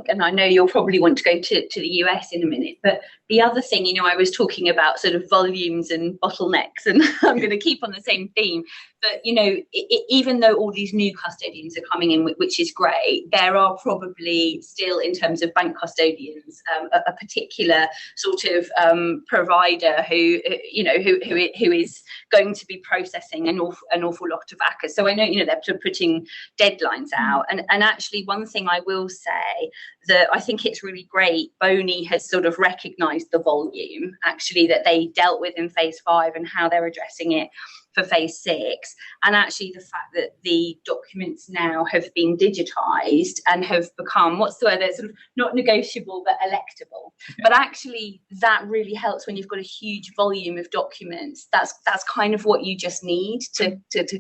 and I know you'll probably want to go to the US in a minute, but the other thing, you know, I was talking about sort of volumes and bottlenecks, and I'm going to keep on the same theme. But, you know, even though all these new custodians are coming in, which is great, there are probably still, in terms of bank custodians, a particular sort of provider who, you know, who is going to be processing an awful lot of ACAs. So I know, you know, they're sort of putting deadlines out. And actually, one thing I will say that I think it's really great, Boney has sort of recognised the volume, actually, that they dealt with in phase 5 and how they're addressing it for phase 6, and actually the fact that the documents now have been digitized and have become, what's the word, they're sort of not negotiable but electable. But actually that really helps when you've got a huge volume of documents. That's kind of what you just need to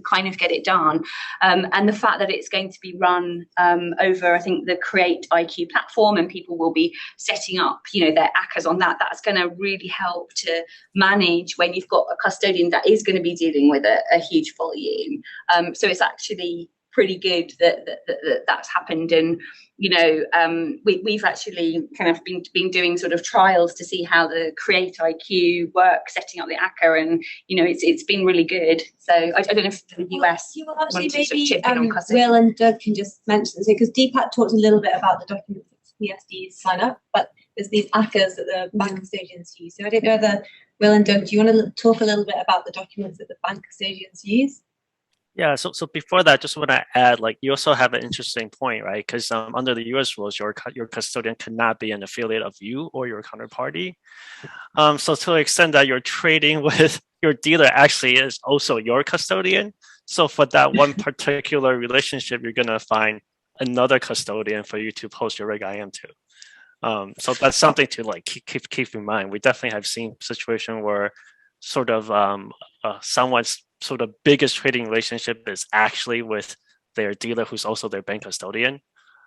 kind of get it done. And the fact that it's going to be run over, I think, the Create IQ platform, and people will be setting up, you know, their ACAs on that, that's going to really help to manage when you've got a custodian that is going to be dealing with a huge volume. So it's actually pretty good that's happened. And, you know, we've actually kind of been doing sort of trials to see how the Create IQ works, setting up the ACA, and, you know, it's been really good. So I don't know if the US you will actually maybe Will and Doug can just mention, so because Deepak talked a little bit about the documents that PSDs sign up, but there's these ACAs that the bank custodians use. So I don't know whether Will and Doug, do you want to talk a little bit about the documents that the bank custodians use? Yeah, so before that, just want to add, like, you also have an interesting point, right? Because under the US rules, your custodian cannot be an affiliate of you or your counterparty. So to the extent that you're trading with your dealer actually is also your custodian. So for that one particular relationship, you're going to find another custodian for you to post your Reg IM to. So that's something to like keep in mind. We definitely have seen situation where sort of someone's sort of biggest trading relationship is actually with their dealer, who's also their bank custodian.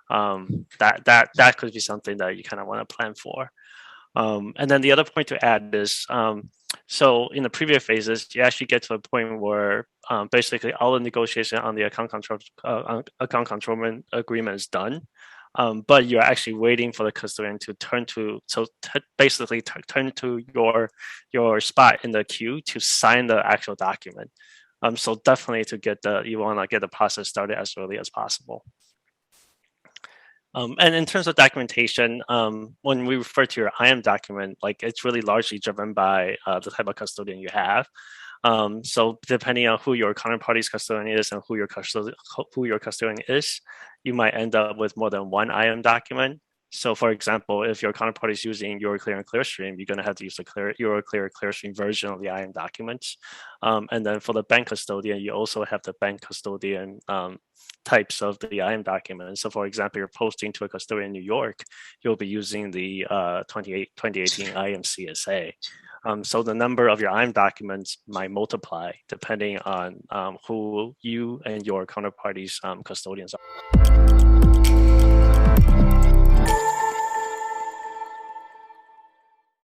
That could be something that you kind of want to plan for. And then the other point to add is, so in the previous phases, you actually get to a point where basically all the negotiation on the account controlment agreement is done. But you're actually waiting for the custodian to turn to, basically turn to your spot in the queue to sign the actual document. So definitely you want to get the process started as early as possible. And in terms of documentation, when we refer to your IM document, like, it's really largely driven by the type of custodian you have. So depending on who your counterparty's custodian is and who your custodian is, you might end up with more than one IM document. So for example, if your counterparty is using Euroclear and Clearstream, you're going to have to use the Euroclear Clearstream version of the IM documents. And then for the bank custodian, you also have the bank custodian types of the IM documents. So for example, you're posting to a custodian in New York, you'll be using the 2018 IM CSA. So the number of your IM documents might multiply depending on who you and your counterparty's custodians are.